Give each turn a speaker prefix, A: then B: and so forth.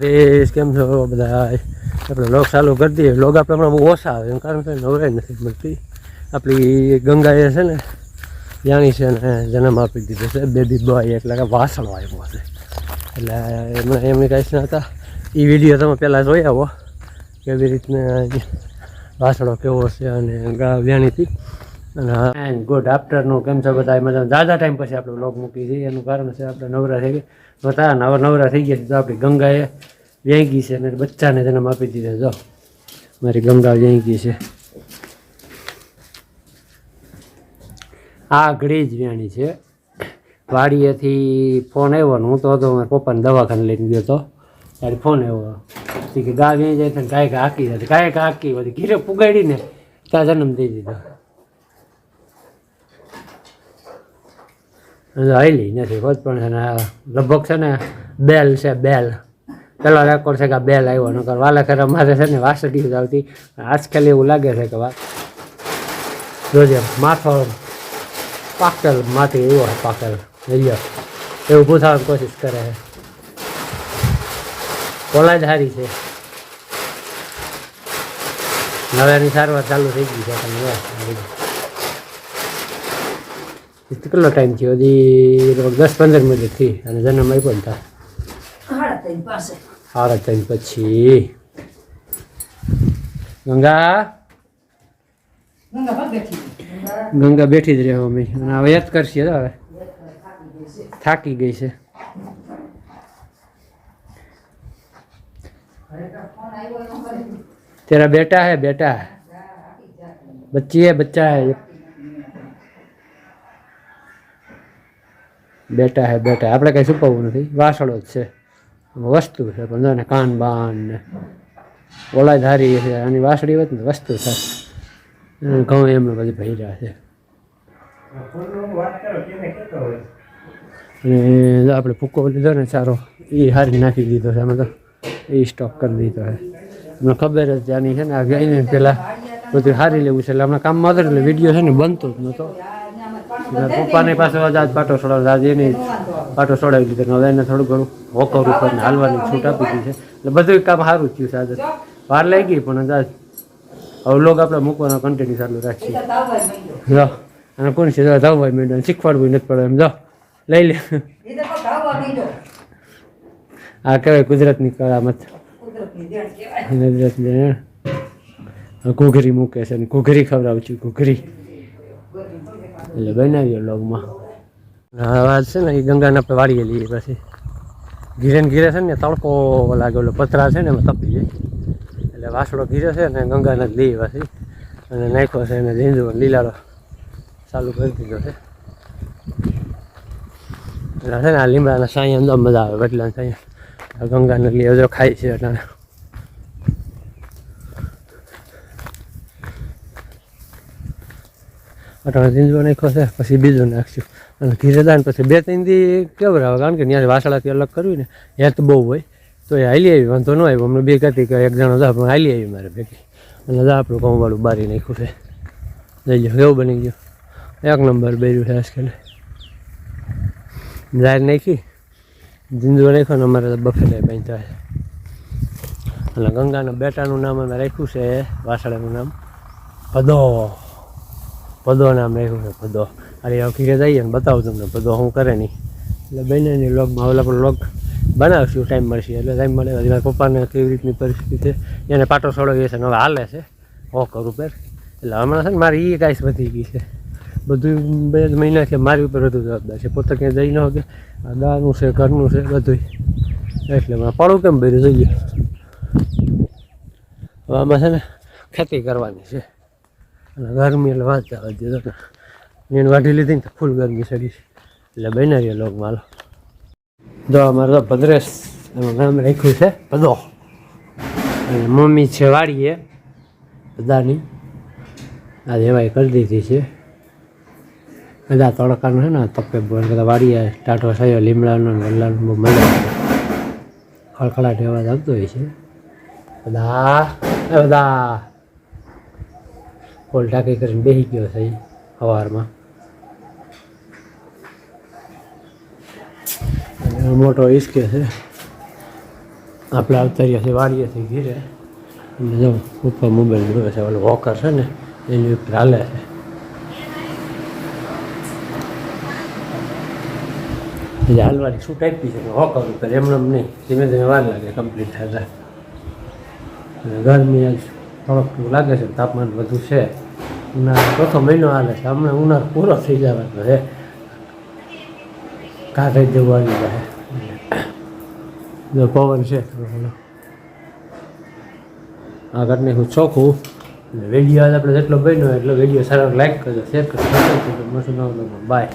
A: Guys કેમ છો બધા? આપણે વ્લોગ ચાલુ કરી દઈએ. વ્લોગ આપણે હમણાં બહુ ઓછા આવે એનું કારણ કે નવરાઈ નથી મળતી. આપણી ગંગાએ છે ને જાણી છે ને જન્મ આપી દીધો છે બેબી બોય, એટલે કે વાસણો આવ્યો છે. એટલે એમની કાંઈ હતા એ વિડીયો તમે પહેલાં જોઈ આવો કેવી રીતના વાસણો કેવો છે અને વ્યાણી હતી. અને ગુડ આફ્ટરનૂન, કેમ છો બધા? મજા ઝાઝા ટાઈમ પછી આપણે વ્લોગ મૂકી છીએ. એનું કારણ છે આપણે નવરા થઈ ગયા નવરા થઈ ગયા તો આપણી ગંગાએ વ્યાઈ ગઈ છે અને બચ્ચાને જન્મ આપી દીધો. જો મારી ગંગા વ્યાઈ ગઈ છે. આ ઘડી જ વ્યાણી છે. વાડીએથી ફોન આવ્યો ને હું તો હતો મારા પપ્પાને દવાખાને લઈને ગયો હતો ત્યારે ફોન આવ્યો કે ગા વ્યાઈ જાય તો ગાય હાકી જાય. ગાય હાકી બધી ઘીરે પુગાડીને ત્યાં જન્મ દઈ દીધો. હાલી નથી હોત પણ છે ને લગભગ છે ને બેલ છે. બેલ પેલો રેકોર્ડ છે કે બેલ આવ્યો નકર વાલે ખરે મારે છે ને વાસળી જ આવતી. આજકાલ એવું લાગે છે કે જોજે માથો પાકેલ માથી એવો પાકેલ લ્યો એવું પૂછાવાની કોશિશ કરે છે. કોલાજ સારી છે. નવેની સારવાર ચાલુ થઈ ગઈ છે. કેટલો ટાઈમ થયો? હજી 10-15 મિનિટ થઈ અને જન્મ આપ્યો ને ત્યાં 3:30 પછી. ગંગા બેઠી જ રહે મમ્મી અને હવે યાદ કરશે. હવે થાકી ગઈ છે. तेरा बेटा है बेटा, बच्ची है बच्चा है, બેટા હે બેટા. આપણે કઈ છુપાવવું નથી, વાસળો જ છે, વસ્તુ છે. પણ કાન બાન ને ઓલા ધારી છે. આની વાસળી હોત ને વસ્તુ થાય. ઘઉં એમને બધી ભર્યા છે. અને આપણે ભૂકો લીધો ને સારો એ હારી નાખી દીધો છે. અમે તો એ સ્ટોક કરી દીધો છે. અમને ખબર જ ત્યાંની છે ને આ ગઈને પહેલાં બધું હારી લેવું છે. એટલે હમણાં કામમાં હતો એટલે વિડીયો છે ને બનતો જ નહોતો. પપ્પાને પાસે આજ પાટો છોડાવ્યો. આજે એને પાટો છોડાવી દીધો. હવે એને થોડું ઘણું હોકર ઉપર ને હાલવાની છૂટ આપી દીધી છે. એટલે બધું કામ સારું થયું છે. આજે વાર લઈ ગઈ પણ આજ હવે લોક આપણે મૂકવાનો કન્ટિન્યુ ચાલુ રાખીએ. જો અને કોણ છે ધાવભાઈ મેડમ શીખવાડવું નથી પડે એમ. જો લઈ લે. આ કહેવાય કુદરતની કળામત. ઘૂઘરી મૂકે છે ને ઘૂઘરી ખવડાવું છું. ઘૂઘરી એટલે બનાવીએ લોગમાં. વાત છે ને એ ગંગાને આપણે વાળીએ લઈએ. પછી ઘીરે ને ઘીરે છે ને તડકો લાગે ઓલો પતરા છે ને એમાં તપી જાય. એટલે વાસળો ઘીરે છે ને ગંગાને જ લઈએ પછી અને નાખ્યો છે એને લીંદો લીલાડો ચાલુ કરી દીધો છે. એટલે છે ને આ લીમડાના સાંઈ અંદર મજા આવે. વટલાના સાંઈ ગંગાને લઈએ જો ખાય છે એટલે અટાણે ઝીંઝવો નાખ્યો છે. પછી બીજું નાખશું અને ઘીરે દાન પછી 2-3 દી કેવું આવે. કારણ કે ત્યાં વાસળાથી અલગ કરવી ને હેત બહુ હોય તો એ હાલી આવી. વાંધો ન આવ્યો. અમને બે હતી કે એક જણો જા પણ હાલી આવી મારે ભેગી. અને જા આપણું ઘઉંવાળું બારી નાખ્યું છે. લઈ લો એવું બની ગયું. એક નંબર બેર્યું છે આજકાલ. જાહેર નાખી ઝીંઝવો નાખ્યો ને અમારે તો બફેલા બાંધતા છે. એટલે ગંગાના બેટાનું નામ અમે રાખ્યું છે, વાસળાનું નામ પદો. પદો નામ રાખ્યું છે. પદો. અરે હવે ઘીરે જઈએ ને બતાવું તમને પદો શું કરે નહીં. એટલે બહેનની લોગમાં ઓલા પણ લોગ બનાવશું ટાઈમ મળશે એટલે ટાઈમ મળે. હજી મારા પપ્પાને કેવી રીતની પરિસ્થિતિ એને પાટો છોડાવીએ છે ને હવે હાલે છે હોકર ઉપર. એટલે હમણાં છે ને મારી એ કાંઈ વધી ગઈ છે. બધું 2 મહિનાથી મારી ઉપર બધું જવાબદાર છે. પોતે ક્યાંય જઈ ન શકે. આ દાનું છે, ઘરનું છે બધું. એટલે પડું કેમ ભર્યું જોઈએ. હવે આમાં છે ને ખેતી કરવાની છે અને ગરમી એટલે વાત જવા દીધો ને એને વાઢી લીધી ને તો ફૂલ ગરમી ચડી છે. એટલે બનાવીએ લોક માલો. જો અમારે તો ભદ્રેશ એનું નામ રાખ્યું છે પદો. અને મમ્મી છે વાડીએ બધાની આજે એવાય કરી દીધી છે. બધા તડકાનો છે ને તપે બધા વાડીએ ટાટો થયો લીમડાનો વલ્લાનો બહુ મજા આવે. ખળખળાટ અવાજ આવતો હોય છે. બધા ફૂલ ટાંકી કરીને બેસી ગયો છે સવારમાં. મોટો હિસકે છે આપણે આવતા રહ્યા છે વાડીએથી ઘીરે અને જો ઉપર મોબાઈલ જોવે છે ઓલો વોકર છે ને એની ઉપર હાલે છે. એટલે હાલવાની શું ટાઈપી છે વોકર ઉપર એમને નહીં ધીમે ધીમે વાર લાગે કમ્પ્લીટ થતા. અને ગરમી આજ થોડોક લાગે છે તાપમાન વધુ છે. ઉનાળો ચોથો મહિનો હાલે છે હમણાં ઉનાળો પૂરો થઈ જવાનો છે કાંઠે જેવું આવી જાય જો પવન છે આગળને હું ચોખ્ખું વિડીયો આપણે જેટલો બન્યો એટલો વિડીયો સારો લાઈક કરજો શેર કરજો બાય.